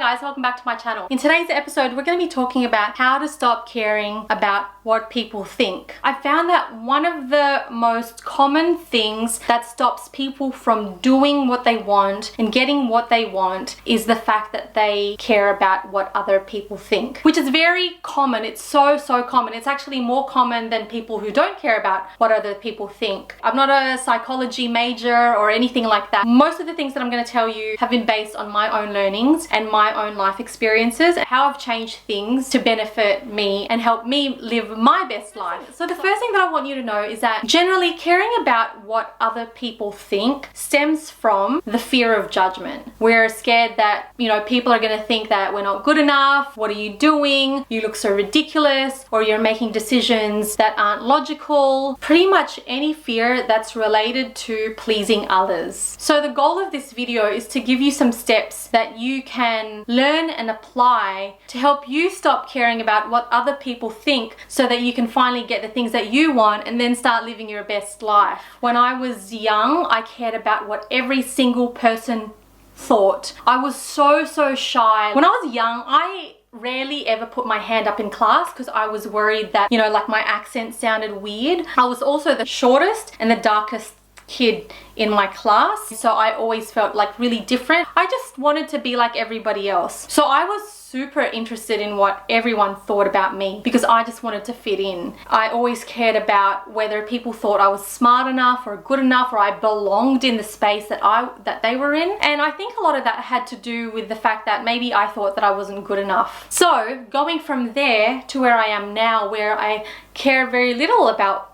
guys, welcome back to my channel. In today's episode, we're going to be talking about how to stop caring about what people think. I found that one of the most common things that stops people from doing what they want and getting what they want is the fact that they care about what other people think, which is very common. It's so common. It's actually more common than people who don't care about what other people think. I'm not a psychology major or anything like that. Most of the things that I'm going to tell you have been based on my own learnings and my own life experiences, how I've changed things to benefit me and help me live my best life. So the first thing that I want you to know is that generally caring about what other people think stems from the fear of judgment. We're scared that, people are going to think that we're not good enough. What are you doing? You look so ridiculous, or you're making decisions that aren't logical. Pretty much any fear that's related to pleasing others. So the goal of this video is to give you some steps that you can learn and apply to help you stop caring about what other people think so that you can finally get the things that you want and then start living your best life. When I was young, I cared about what every single person thought. I was so shy. When I was young, I rarely ever put my hand up in class because I was worried that, like my accent sounded weird. I was also the shortest and the darkest kid in my class, so I always felt like really different. I just wanted to be like everybody else. So I was super interested in what everyone thought about me because I just wanted to fit in. I always cared about whether people thought I was smart enough or good enough or I belonged in the space that they were in. And I think a lot of that had to do with the fact that maybe I thought that I wasn't good enough. So going from there to where I am now, where I care very little about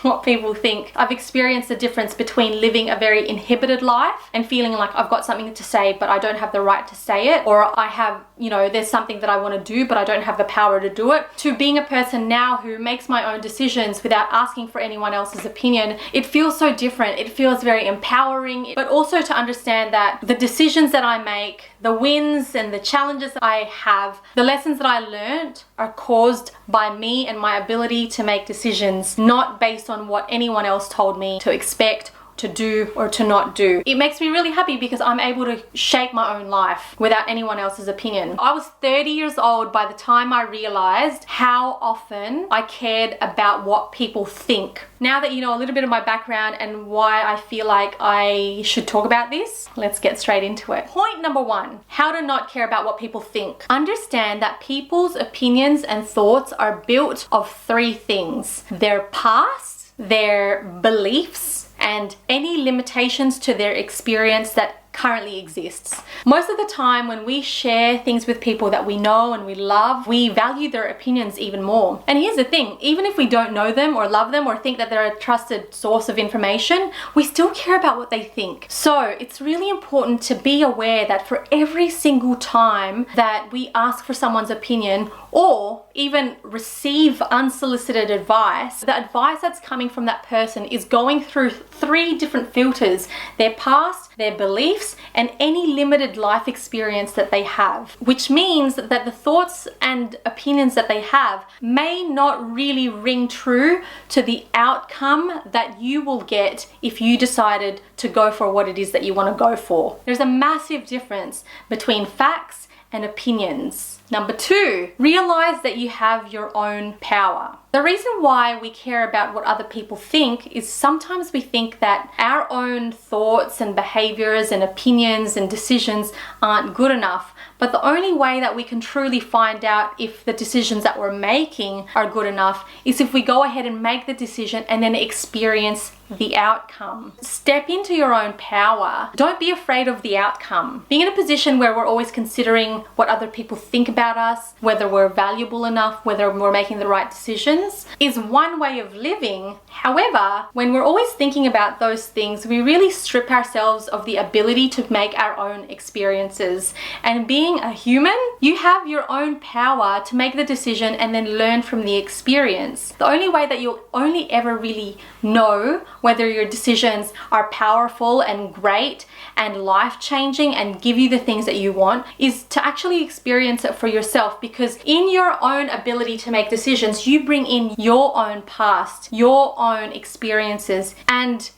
what people think, I've experienced the difference between living a very inhibited life and feeling like I've got something to say but I don't have the right to say it, or I have, there's something that I want to do but I don't have the power to do it, to being a person now who makes my own decisions without asking for anyone else's opinion. It feels so different. It feels very empowering, but also to understand that the decisions that I make, the wins and the challenges that I have, the lessons that I learned are caused by me and my ability to make decisions, not based on what anyone else told me to expect, to do, or to not do. It makes me really happy because I'm able to shape my own life without anyone else's opinion. I was 30 years old by the time I realized how often I cared about what people think. Now that you know a little bit of my background and why I feel like I should talk about this, let's get straight into it. Point number one, how to not care about what people think. Understand that people's opinions and thoughts are built of three things: their past, their beliefs, and any limitations to their experience that currently exists. Most of the time when we share things with people that we know and we love, we value their opinions even more. And here's the thing, even if we don't know them or love them or think that they're a trusted source of information, we still care about what they think. So it's really important to be aware that for every single time that we ask for someone's opinion or even receive unsolicited advice, the advice that's coming from that person is going through three different filters: their past, their beliefs, and any limited life experience that they have, which means that the thoughts and opinions that they have may not really ring true to the outcome that you will get if you decided to go for what it is that you want to go for. There's a massive difference between facts and opinions. Number two, realize that you have your own power. The reason why we care about what other people think is sometimes we think that our own thoughts and behaviors and opinions and decisions aren't good enough. But the only way that we can truly find out if the decisions that we're making are good enough is if we go ahead and make the decision and then experience the outcome. Step into your own power. Don't be afraid of the outcome. Being in a position where we're always considering what other people think about us, whether we're valuable enough, whether we're making the right decisions, is one way of living. However, when we're always thinking about those things, we really strip ourselves of the ability to make our own experiences. And being a human, you have your own power to make the decision and then learn from the experience. The only way that you'll only ever really know whether your decisions are powerful and great and life-changing and give you the things that you want is to actually experience it for yourself, because in your own ability to make decisions, you bring in your own past, your own experiences, and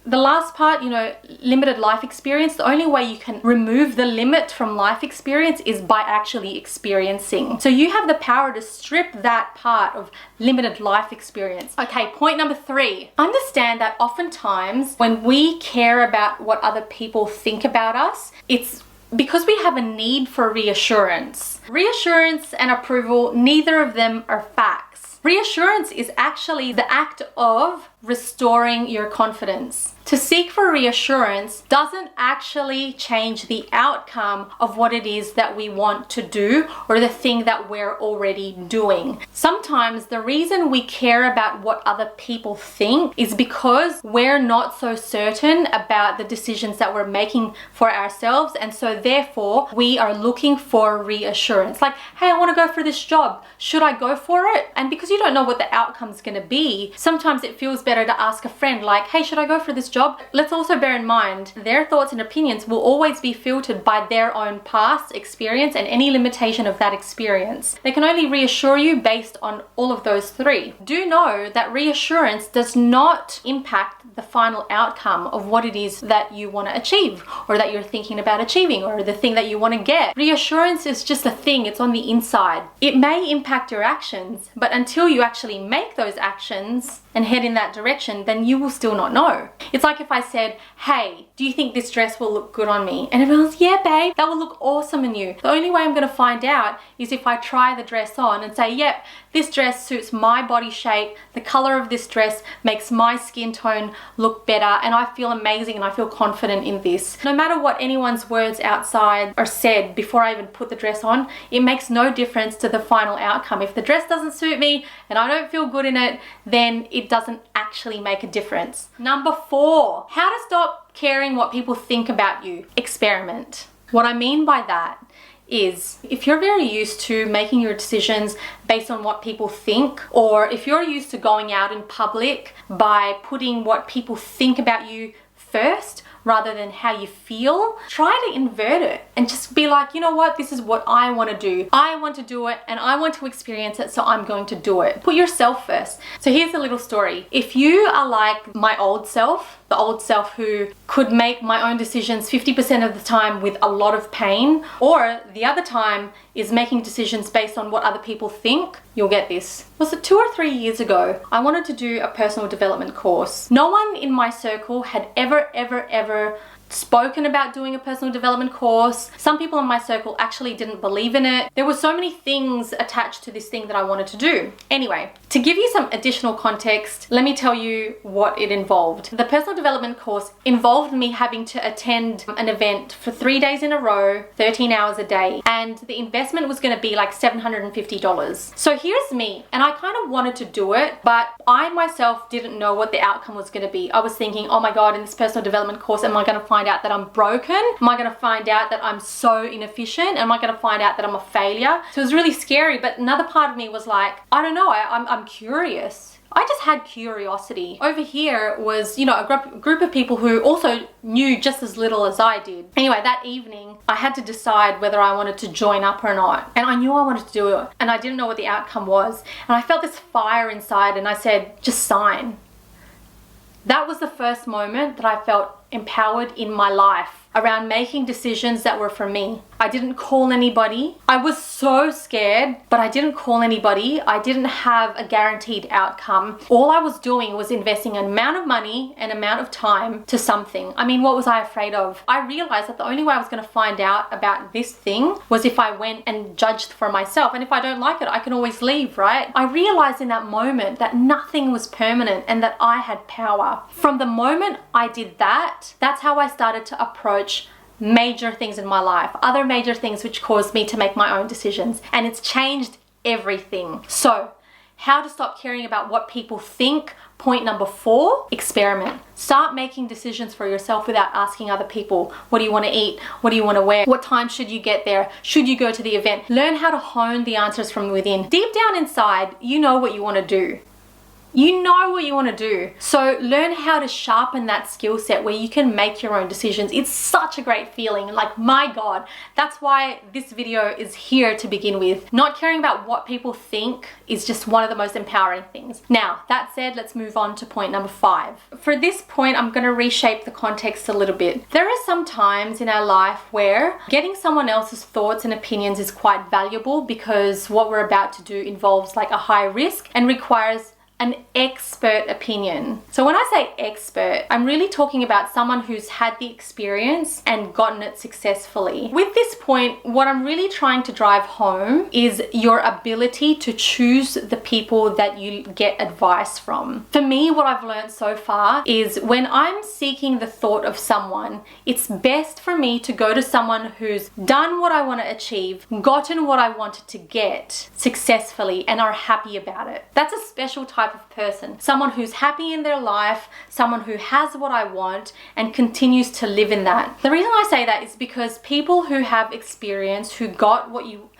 the last part, you know, limited life experience, the only way you can remove the limit from life experience is by actually experiencing. So you have the power to strip that part of limited life experience. Okay, point number 3. Understand that oftentimes when we care about what other people think about us, it's because we have a need for reassurance. Reassurance and approval, neither of them are facts. Reassurance is actually the act of restoring your confidence. To seek for reassurance doesn't actually change the outcome of what it is that we want to do or the thing that we're already doing. Sometimes the reason we care about what other people think is because we're not so certain about the decisions that we're making for ourselves, and so therefore we are looking for reassurance. Like, hey, I want to go for this job. Should I go for it? And because you don't know what the outcome's going to be, sometimes it feels better to ask a friend like, hey, should I go for this job? Let's also bear in mind their thoughts and opinions will always be filtered by their own past experience and any limitation of that experience. They can only reassure you based on all of those 3. Do know that reassurance does not impact the final outcome of what it is that you want to achieve or that you're thinking about achieving or the thing that you want to get. Reassurance is just a thing, it's on the inside. It may impact your actions, but until you actually make those actions and head in that direction, then you will still not know. It's like if I said, hey, do you think this dress will look good on me? And everyone's, yeah, babe, that will look awesome on you. The only way I'm going to find out is if I try the dress on and say, yep, this dress suits my body shape, the color of this dress makes my skin tone look better, and I feel amazing and I feel confident in this. No matter what anyone's words outside are said before I even put the dress on, it makes no difference to the final outcome. If the dress doesn't suit me and I don't feel good in it, then it doesn't actually make a difference. Number 4, how to stop caring what people think about you. Experiment. What I mean by that is if you're very used to making your decisions based on what people think, or if you're used to going out in public by putting what people think about you first rather than how you feel, try to invert it and just be like, you know what, this is what I want to do. I want to do it and I want to experience it, so I'm going to do it. Put yourself first. So here's a little story. If you are like my old self, the old self who could make my own decisions 50% of the time with a lot of pain, or the other time is making decisions based on what other people think, you'll get this. Was it 2 or 3 years ago? I wanted to do a personal development course. No one in my circle had ever spoken about doing a personal development course. Some people in my circle actually didn't believe in it. There were so many things attached to this thing that I wanted to do. Anyway, to give you some additional context, let me tell you what it involved. The personal development course involved me having to attend an event for 3 days in a row, 13 hours a day, and the investment was going to be like $750. So here's me, and I kind of wanted to do it, but I myself didn't know what the outcome was going to be. I was thinking, oh my God, in this personal development course, am I going to find out that I'm broken? Am I going to find out that I'm so inefficient? Am I going to find out that I'm a failure? So it was really scary, but another part of me was like, I don't know, I'm curious. I just had curiosity. Over here was, you know, a group of people who also knew just as little as I did. Anyway, that evening, I had to decide whether I wanted to join up or not. And I knew I wanted to do it, and I didn't know what the outcome was. And I felt this fire inside, and I said, just sign. That was the first moment that I felt empowered in my life around making decisions that were for me. I didn't call anybody. I was so scared, but I didn't call anybody. I didn't have a guaranteed outcome. All I was doing was investing an amount of money and amount of time to something. I mean, what was I afraid of? I realized that the only way I was going to find out about this thing was if I went and judged for myself. And if I don't like it, I can always leave, right? I realized in that moment that nothing was permanent and that I had power. From the moment I did that, that's how I started to approach major things in my life, other major things which caused me to make my own decisions, and it's changed everything. So, how to stop caring about what people think. Point number 4, experiment. Start making decisions for yourself without asking other people. What do you want to eat? What do you want to wear? What time should you get there? Should you go to the event? Learn how to hone the answers from within. Deep down inside, you know what you want to do. You know what you want to do. So learn how to sharpen that skill set where you can make your own decisions. It's such a great feeling. Like, my God, that's why this video is here to begin with. Not caring about what people think is just one of the most empowering things. Now, that said, let's move on to point number 5. For this point, I'm going to reshape the context a little bit. There are some times in our life where getting someone else's thoughts and opinions is quite valuable because what we're about to do involves like a high risk and requires an expert opinion. So when I say expert, I'm really talking about someone who's had the experience and gotten it successfully. With this point, what I'm really trying to drive home is your ability to choose the people that you get advice from. For me, what I've learned so far is when I'm seeking the thought of someone, it's best for me to go to someone who's done what I want to achieve, gotten what I wanted to get successfully, and are happy about it. That's a special type of person, someone who's happy in their life, someone who has what I want and continues to live in that. The reason I say that is because people who have experience, who got what you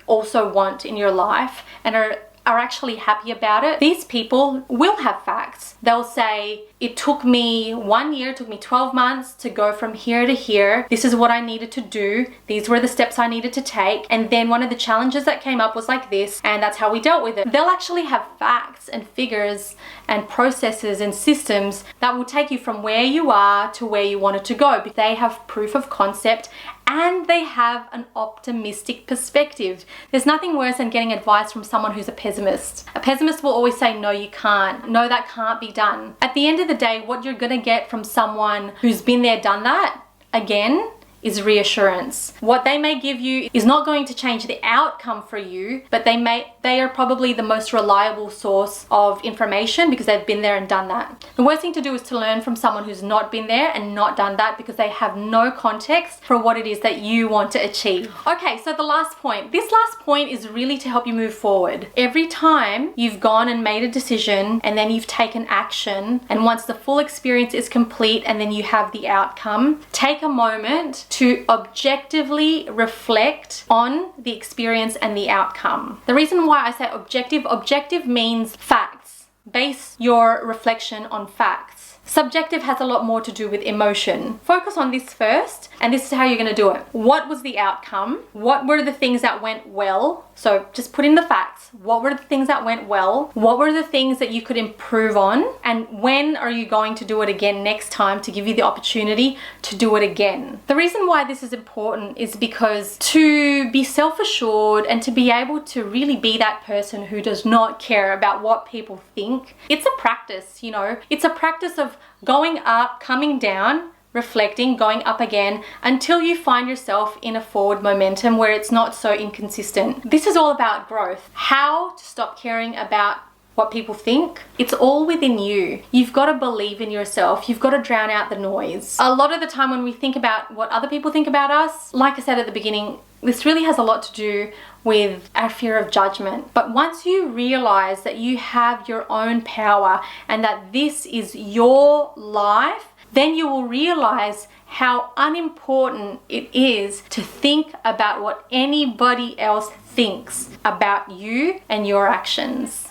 also want in your life and are actually happy about it, these people will have facts. They'll say, it took me 1 year, it took me 12 months to go from here to here. This is what I needed to do. These were the steps I needed to take. And then one of the challenges that came up was like this, and that's how we dealt with it. They'll actually have facts and figures and processes and systems that will take you from where you are to where you wanted to go. They have proof of concept and they have an optimistic perspective. There's nothing worse than getting advice from someone who's a pessimist. A pessimist will always say, no, you can't. No, that can't be done. At the end of the day, what you're gonna get from someone who's been there, done that, again, is reassurance. What they may give you is not going to change the outcome for you, but they are probably the most reliable source of information because they've been there and done that. The worst thing to do is to learn from someone who's not been there and not done that because they have no context for what it is that you want to achieve. Okay, so the last point. This last point is really to help you move forward. Every time you've gone and made a decision and then you've taken action, and once the full experience is complete and then you have the outcome, take a moment to objectively reflect on the experience and the outcome. The reason why I say objective means facts. Base your reflection on facts. Subjective has a lot more to do with emotion. Focus on this first, and this is how you're going to do it. What was the outcome? What were the things that went well? So just put in the facts. What were the things that went well? What were the things that you could improve on? And when are you going to do it again next time to give you the opportunity to do it again? The reason why this is important is because to be self-assured and to be able to really be that person who does not care about what people think, it's a practice, you know. It's a practice of going up, coming down, reflecting, going up again until you find yourself in a forward momentum where it's not so inconsistent. This is all about growth. How to stop caring about what people think. It's all within you. You've got to believe in yourself. You've got to drown out the noise. A lot of the time when we think about what other people think about us, like I said at the beginning, this really has a lot to do with our fear of judgment. But once you realize that you have your own power and that this is your life, then you will realize how unimportant it is to think about what anybody else thinks about you and your actions.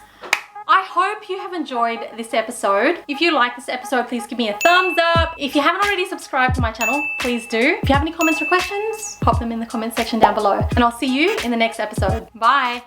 I hope you have enjoyed this episode. If you like this episode, please give me a thumbs up. If you haven't already subscribed to my channel, please do. If you have any comments or questions, pop them in the comment section down below. And I'll see you in the next episode. Bye.